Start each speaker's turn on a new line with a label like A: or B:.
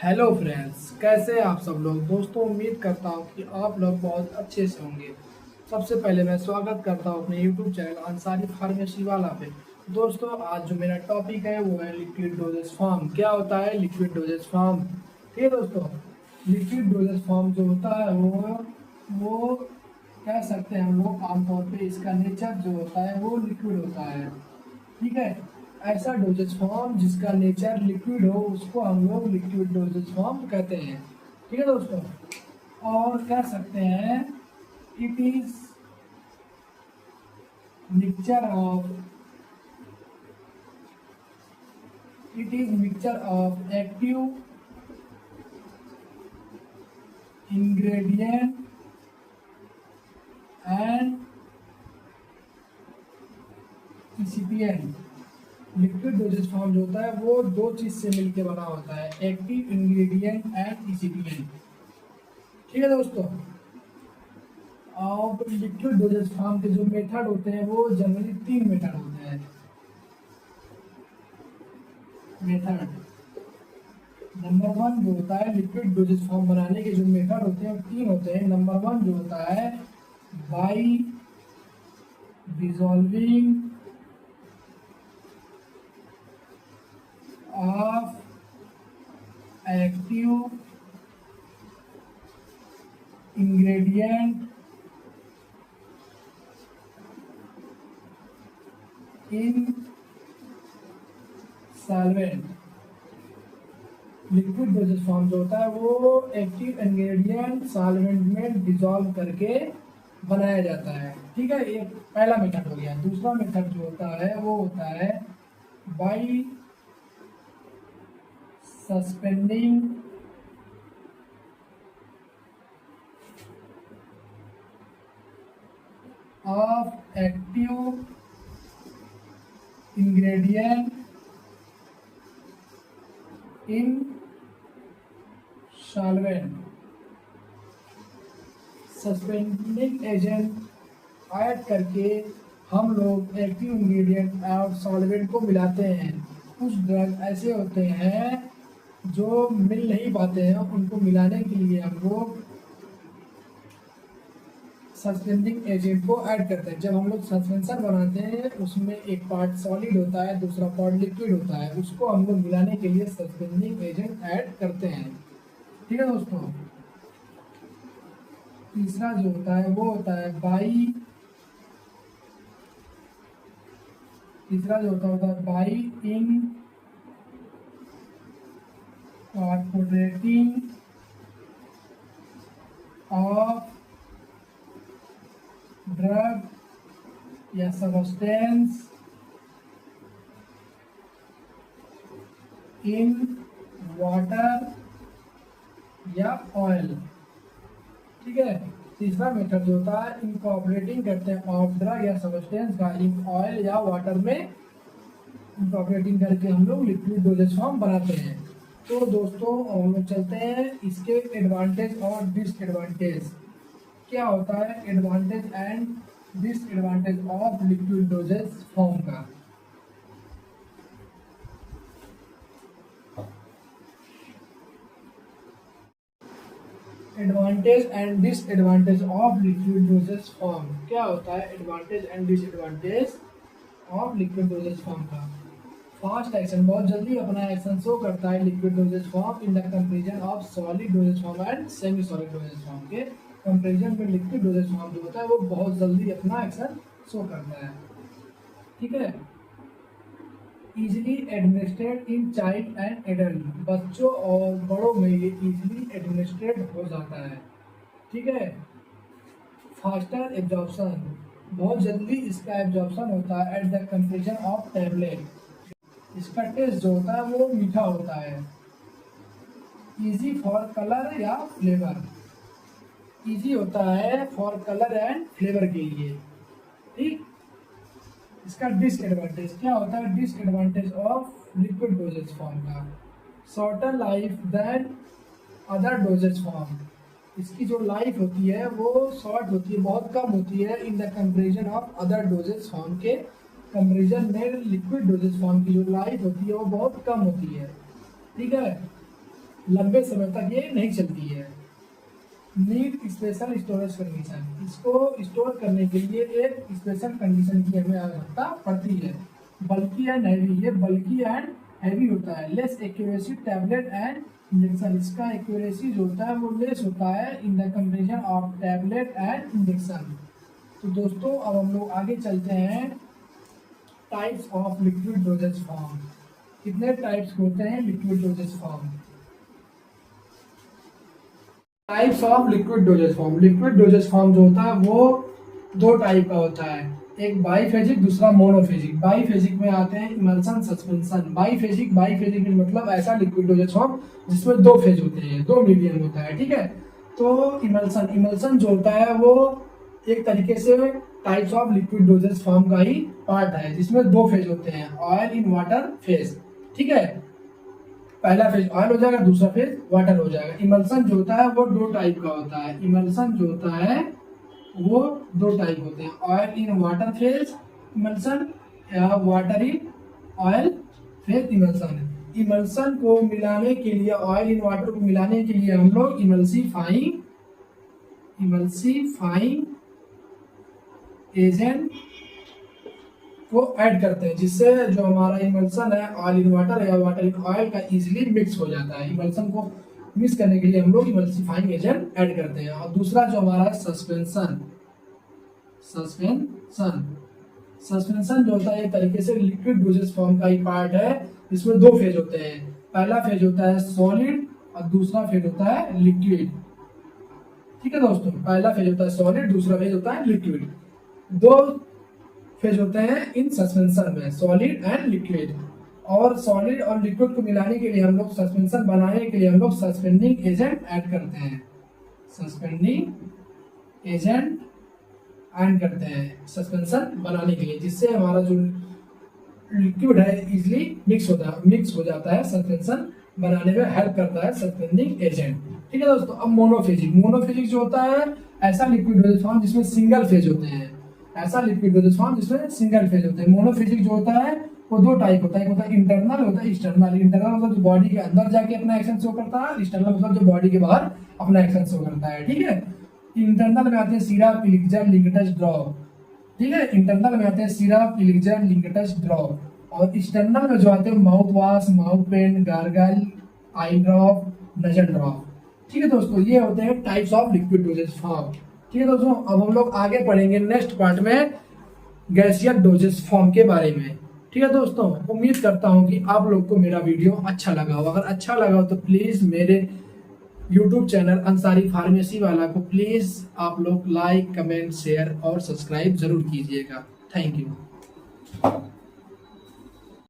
A: Hello friends, कैसे हैं आप सब लोग। दोस्तों, उम्मीद करता हूँ कि आप लोग बहुत अच्छे से होंगे। सबसे पहले मैं स्वागत करता हूँ अपने यूट्यूब चैनल अंसारी फार्मेसी वाला पे। दोस्तों, आज जो मेरा टॉपिक है वो है लिक्विड डोजेस फॉर्म। क्या होता है लिक्विड डोजेस फॉर्म? ठीक है दोस्तों, लिक्विड डोजेस फॉर्म जो होता है वो कह सकते हैं हम लोग आमतौर पे इसका नेचर जो होता है वो लिक्विड होता है। ठीक है, ऐसा डोजेज फॉर्म जिसका नेचर लिक्विड हो उसको हम लोग लिक्विड डोजेज फॉर्म कहते हैं। ठीक है दोस्तों, और कह सकते हैं it is mixture of active ingredient and excipient. Liquid dosage form जो होता है वो दो चीज से मिलकर बना होता है, एक्टिव इंग्रेडिएंट एंड एक्सिपिएंट। ठीक है दोस्तों, और लिक्विड डोजेज फॉर्म के जो मेथड होते हैं वो जनरली 3 मेथड होते हैं। मेथड नंबर 1 जो होता है लिक्विड डोजेज फॉर्म बनाने के जो मेथड होते हैं वो 3 होते हैं। नंबर 1 जो होता है by dissolving of active ingredient in solvent. Liquid dosage form जो होता है वो एक्टिव इंग्रेडिएंट सॉल्वेंट में डिसॉल्व करके बनाया जाता है। ठीक है, ये पहला मेथड हो गया। दूसरा मेथड जो होता है वो होता है by suspending of active ingredient in solvent. Suspending agent add करके हम लोग एक्टिव इंग्रेडिएंट और सॉल्वेंट को मिलाते हैं। कुछ ड्रग ऐसे होते हैं जो मिल नहीं पाते हैं, उनको मिलाने के लिए हम लोग सस्पेंडिंग एजेंट को ऐड करते हैं। जब हम लोग सस्पेंशन बनाते हैं उसमें एक पार्ट सॉलिड होता है, दूसरा पार्ट लिक्विड होता है, उसको हम लोग मिलाने के लिए सस्पेंडिंग एजेंट ऐड करते हैं। ठीक है दोस्तों, तीसरा जो होता है वो होता है बाई इनकॉर्पोरेटिंग ऑफ ड्रग या सब्सटेंस इन वाटर या ऑयल। ठीक है, तीसरा मेथड जो होता है इनकॉर्पोरेटिंग करते हैं ऑफ ड्रग या सब्सटेंस का इन ऑयल या वाटर में इनकॉर्पोरेटिंग करके हम लोग लिक्विड डोजेज फॉर्म बनाते हैं। तो दोस्तों, हम लोग चलते हैं इसके एडवांटेज और डिसएडवांटेज। क्या होता है advantage and disadvantage of liquid dosage form का। Advantage and disadvantage of liquid dosage form. क्या होता है advantage and disadvantage of liquid dosage form का। फास्ट एक्शन, बहुत जल्दी अपना एक्शन शो करता है liquid dosage form in the comparison of solid dosage form and semi solid dosage form के कंपेरिजन में लिक्विड डोजेज फॉर्म जो होता है वो बहुत जल्दी अपना एक्शन शो करता है। ठीक है, easily administrate in child and adult, बच्चों और बड़ों में ये इजिली एडमिनिस्ट्रेट हो जाता है। ठीक है, फास्टर एब्जॉर्प्शन, बहुत जल्दी इसका एब्जॉर्प्शन होता है at the comparison of tablet. इसका टेस्ट जो होता है वो मीठा होता है। इजी फॉर कलर या फ्लेवर, इजी होता है फॉर कलर एंड फ्लेवर के लिए। ठीक, इसका डिसएडवांटेज क्या होता है disadvantage of liquid dosage form का। Shorter life than other dosage form, इसकी जो लाइफ होती है वो शॉर्ट होती है, बहुत कम होती है इन the comparison of other dosage form के कंपेरिजन में लिक्विड डोजेज फॉर्म की जो लाइफ होती है वो बहुत कम होती है। ठीक है, लंबे समय तक ये नहीं चलती है। नीड स्पेशल स्टोरेज कंडीशन, इसको स्टोर करने के लिए एक स्पेशल कंडीशन की हमें आवश्यकता पड़ती है। बल्कि एंड हैवी, ये बल्कि एंड हैवी होता है। Less accuracy tablet and injection, इसका एक्यूरेसी जो होता है वो लेस होता है इन the comparison of tablet and injection. तो दोस्तों अब हम लोग आगे चलते हैं types of liquid dosage form. कितने टाइप्स होते हैं liquid dosage form? Types of liquid dosage form. Liquid dosage form जो होता है वो दो टाइप का होता है, एक बाईफेजिक, दूसरा मोनोफेजिक। बाईफेजिक में आते हैं इमल्सन, सस्पेंशन। बाईफेजिक मतलब ऐसा लिक्विड डोजेज फॉर्म जिसमें दो फेज होते हैं, दो मीडियम होता है, ठीक है। तो इमल्सन जो होता है वो एक तरीके से types of liquid dosage form का ही पार्ट है, जिसमें दो फेज होते हैं, ऑयल इन वाटर फेज, ठीक है। पहला फेज ऑयल हो जाएगा, दूसरा फेज वाटर हो जाएगा। इमल्सन जो होता है वो दो टाइप का होता है। इमल्सन जो होता है वो दो टाइप होते हैं, oil in water phase emulsion या water in oil phase emulsion. Emulsion को मिलाने के लिए, ऑयल इन वाटर को मिलाने के लिए हम लोग इमल्सीफाइंग एजेंट को ऐड करते हैं, जिससे जो हमारा इमल्सन है ऑयल इन वाटर या वाटर इन ऑयल का इजीली मिक्स हो जाता है। इमल्सन को मिक्स करने के लिए हम लोग इमल्सीफाइंग एजेंट ऐड करते हैं। और दूसरा जो हमारा है सस्पेंशन जो होता है एक तरीके से लिक्विड डोजेज फॉर्म का ही पार्ट है। इसमें दो फेज होते हैं, पहला फेज होता है सॉलिड और दूसरा फेज होता है लिक्विड, ठीक है दोस्तों। पहला फेज होता है सॉलिड, दूसरा फेज होता है लिक्विड। दो फेज होते हैं इन सस्पेंशन में, सॉलिड एंड लिक्विड। और सॉलिड और लिक्विड को मिलाने के लिए हम लोग, सस्पेंशन बनाने के लिए हम लोग सस्पेंडिंग एजेंट ऐड करते हैं, सस्पेंशन बनाने के लिए, जिससे हमारा जो लिक्विड है इजीली मिक्स हो जाता है, सस्पेंशन बनाने में हेल्प करता है सस्पेंडिंग एजेंट, ठीक है दोस्तों। अब मोनोफेजिक जो होता है ऐसा लिक्विड डोजेज फॉर्म जिसमें सिंगल फेज होते हैं, मोनोफेजिक जो होता है वो दो टाइप होता है, एक होता है इंटरनल, होता है एक्सटर्नल। इंटरनल मतलब जो बॉडी के अंदर जाके अपना एक्शन शो करता है, एक्सटर्नल मतलब जो बॉडी के बाहर अपना एक्शन शो करता है, ठीक है। इंटरनल में आते हैं सिरप, एलिक्सर, लिंकटस, ड्रॉप, ठीक है। इंटरनल में आते हैं सिरप, एलिक्सर, लिंकटस, ड्रॉप। और एक्सटर्नल में जो आते हैं mouth wash, mouth paint, gargle, eye drop, nasal drop, ठीक है दोस्तों। ये होते हैं types of liquid dosage form, ठीक है दोस्तों। अब हम लोग आगे पढ़ेंगे नेक्स्ट पार्ट में गैसियस डोजेज फॉर्म के बारे में, ठीक है दोस्तों। उम्मीद करता हूं कि आप लोग को मेरा वीडियो अच्छा लगा हो। अगर अच्छा लगा हो तो प्लीज मेरे YouTube चैनल अंसारी फार्मेसी वाला को प्लीज आप लोग लाइक, कमेंट, शेयर और सब्सक्राइब जरूर कीजिएगा। Thank you.